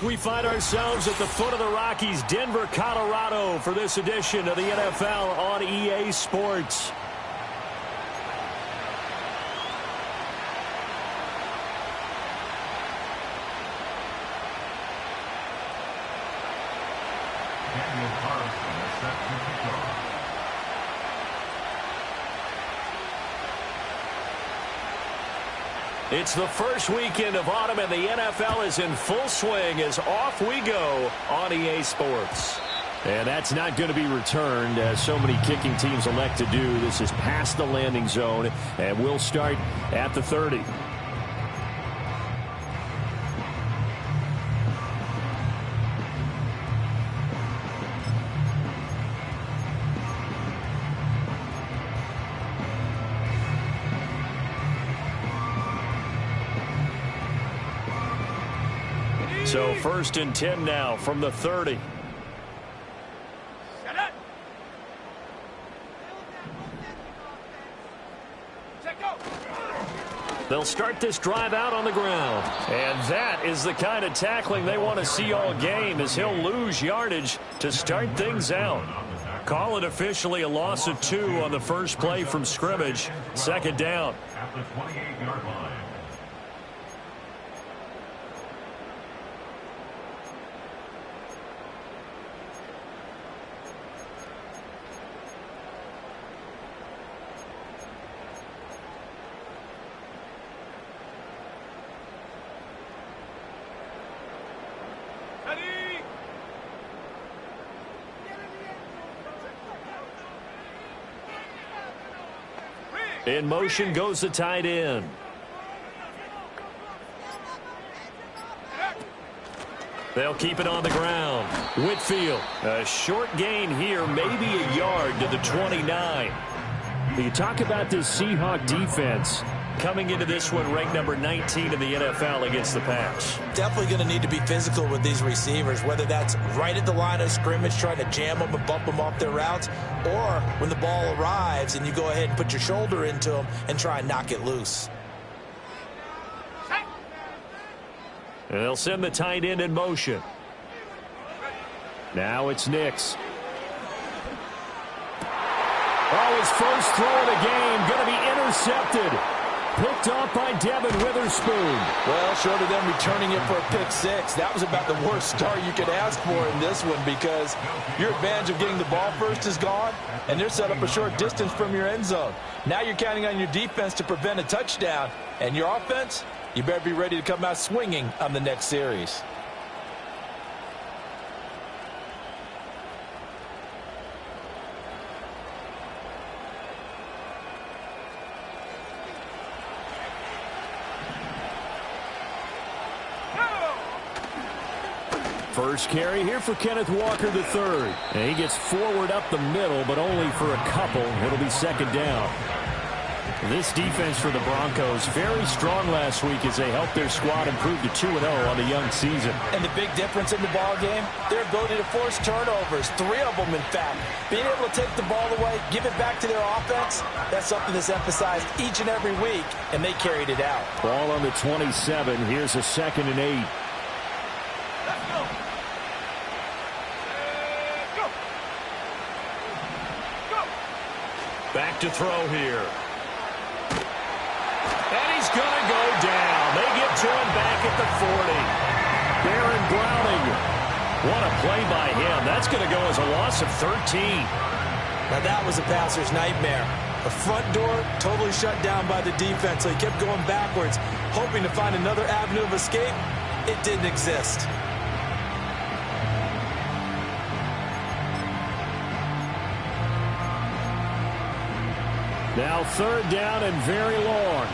We find ourselves at the foot of the Rockies, Denver, Colorado, for this edition of the NFL on EA Sports. It's the first weekend of autumn, and the NFL is in full swing as off we go on EA Sports. And that's not going to be returned, as so many kicking teams elect to do. This is past the landing zone, and we'll start at the 30. So 1st and 10 now from the 30. They'll start this drive out on the ground. And that is the kind of tackling they want to see all game, as he'll lose yardage to start things out. Call it officially a loss of 2 on the first play from scrimmage. 2nd down. At the 28-yard line. In motion goes the tight end. They'll keep it on the ground. Whitfield, a short gain here, maybe a yard to the 29. You talk about this Seahawk defense coming into this one ranked number 19 in the NFL against the pass. Definitely going to need to be physical with these receivers, whether that's right at the line of scrimmage trying to jam them and bump them off their routes, or when the ball arrives and you go ahead and put your shoulder into them and try and knock it loose. And they'll send the tight end in motion. Now it's Nix. Oh, his first throw of the game going to be intercepted. Picked off by Devin Witherspoon. Well, short of them returning it for a pick 6, that was about the worst start you could ask for in this one, because your advantage of getting the ball first is gone, and they're set up a short distance from your end zone. Now you're counting on your defense to prevent a touchdown, and your offense, you better be ready to come out swinging on the next series. First carry here for Kenneth Walker III. And he gets forward up the middle, but only for a couple. It'll be 2nd down. This defense for the Broncos, very strong last week as they helped their squad improve to 2-0 on the young season. And the big difference in the ball game, their ability to force turnovers, 3 of them in fact. Being able to take the ball away, give it back to their offense, that's something that's emphasized each and every week, and they carried it out. Ball on the 27. Here's a 2nd and 8. Back to throw here. And he's going to go down. They get to him back at the 40. Baron Browning. What a play by him. That's going to go as a loss of 13. Now that was a passer's nightmare. The front door totally shut down by the defense, so he kept going backwards, hoping to find another avenue of escape. It didn't exist. Now 3rd down and very long.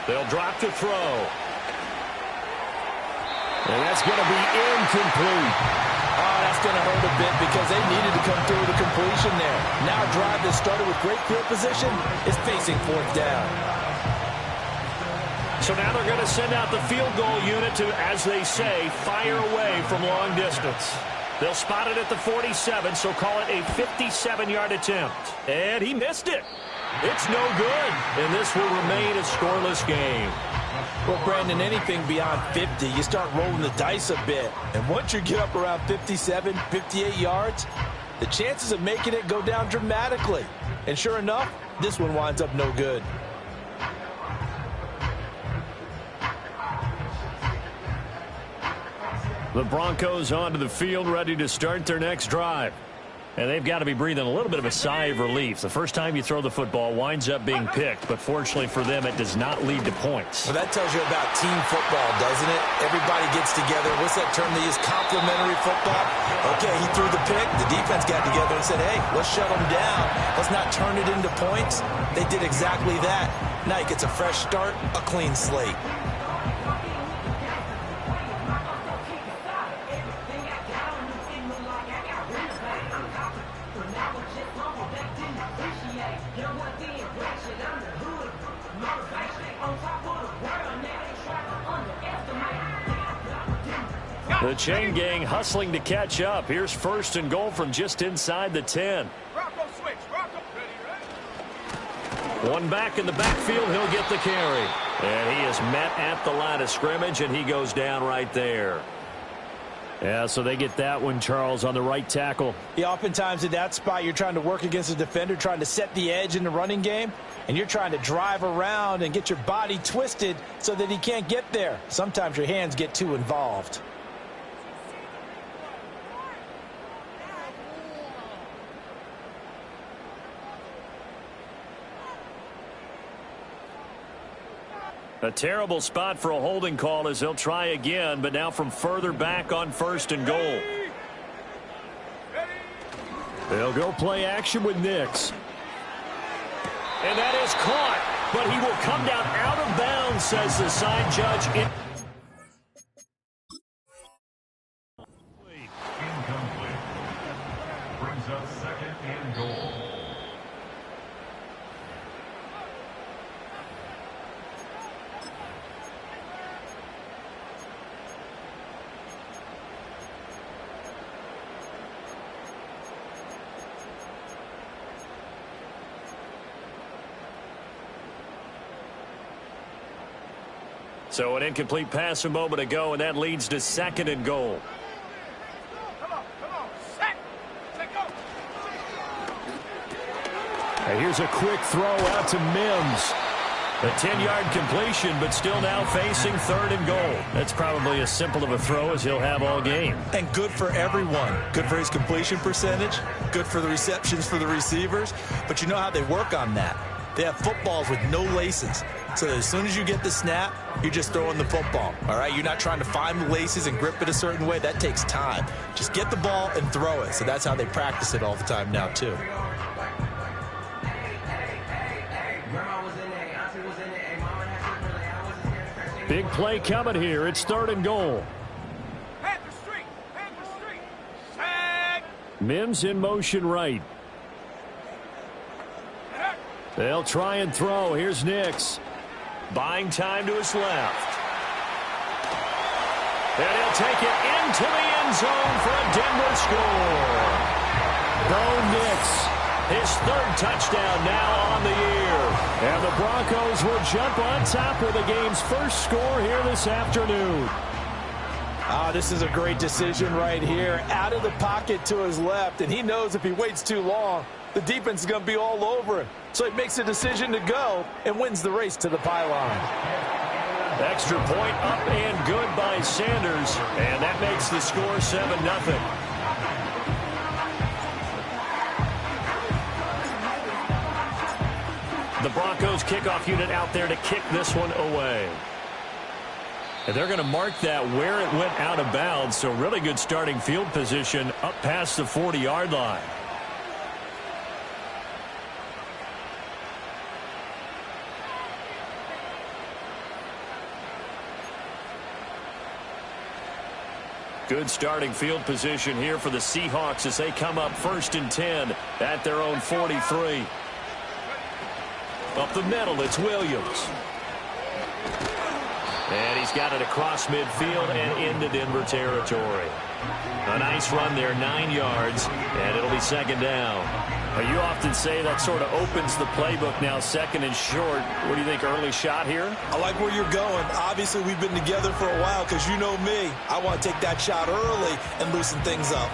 They'll drop to throw. And that's going to be incomplete. Oh, that's going to hurt a bit because they needed to come through with a completion there. Now a drive that started with great field position is facing 4th down. So now they're going to send out the field goal unit to, as they say, fire away from long distance. They'll spot it at the 47, so call it a 57-yard attempt. And he missed it. It's no good, and this will remain a scoreless game. Well, Brandon, anything beyond 50, you start rolling the dice a bit. And once you get up around 57, 58 yards, the chances of making it go down dramatically. And sure enough, this one winds up no good. The Broncos onto the field, ready to start their next drive. And they've got to be breathing a little bit of a sigh of relief. The first time you throw the football winds up being picked, but fortunately for them, it does not lead to points. Well, that tells you about team football, doesn't it? Everybody gets together. What's that term they use? Complementary football? Okay, he threw the pick. The defense got together and said, hey, let's shut him down. Let's not turn it into points. They did exactly that. Now he gets a fresh start, a clean slate. The chain gang hustling to catch up. Here's first and goal from just inside the 10. One back in the backfield. He'll get the carry. And he is met at the line of scrimmage, and he goes down right there. Yeah, so they get that one, Charles, on the right tackle. Yeah, oftentimes in that spot, you're trying to work against a defender, trying to set the edge in the running game, and you're trying to drive around and get your body twisted so that he can't get there. Sometimes your hands get too involved. A terrible spot for a holding call as they'll try again, but now from further back on first and goal. They'll go play action with Nix. And that is caught, but he will come down out of bounds, says the side judge. Incomplete. Brings up second and goal. So an incomplete pass a moment ago, and that leads to second and goal. And here's a quick throw out to Mims. A 10-yard completion, but still now facing third and goal. That's probably as simple of a throw as he'll have all game. And good for everyone. Good for his completion percentage. Good for the receptions for the receivers. But you know how they work on that. They have footballs with no laces. So that as soon as you get the snap, you're just throwing the football. All right? You're not trying to find the laces and grip it a certain way. That takes time. Just get the ball and throw it. So that's how they practice it all the time now, too. Big play coming here. It's third and goal. Mims in motion right. They'll try and throw. Here's Nix. Buying time to his left. And he'll take it into the end zone for a Denver score. Bo Nix, his third touchdown now on the year. And the Broncos will jump on top with the game's first score here this afternoon. This is a great decision right here. Out of the pocket to his left, and he knows if he waits too long, the defense is going to be all over him. So he makes a decision to go and wins the race to the pylon. Extra point up and good by Sanders, and that makes the score 7-0. The Broncos kickoff unit out there to kick this one away. And they're going to mark that where it went out of bounds, so really good starting field position up past the 40-yard line. Good starting field position here for the Seahawks as they come up first and 10 at their own 43. Up the middle, it's Williams. And he's got it across midfield and into Denver territory. A nice run there, 9 yards, and it'll be second down. You often say that sort of opens the playbook now, second and short. What do you think, early shot here? I like where you're going. Obviously, we've been together for a while because you know me. I want to take that shot early and loosen things up.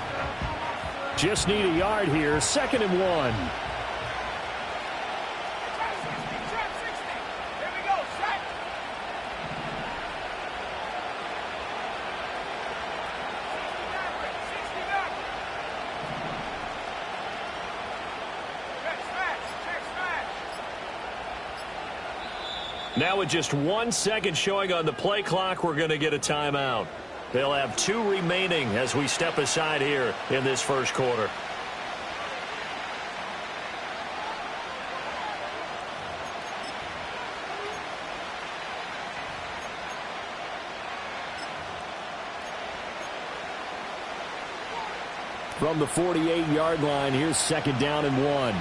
Just need a yard here, 2nd and 1. Now with just 1 second showing on the play clock, we're going to get a timeout. They'll have 2 remaining as we step aside here in this first quarter. From the 48-yard line, here's 2nd down and 1.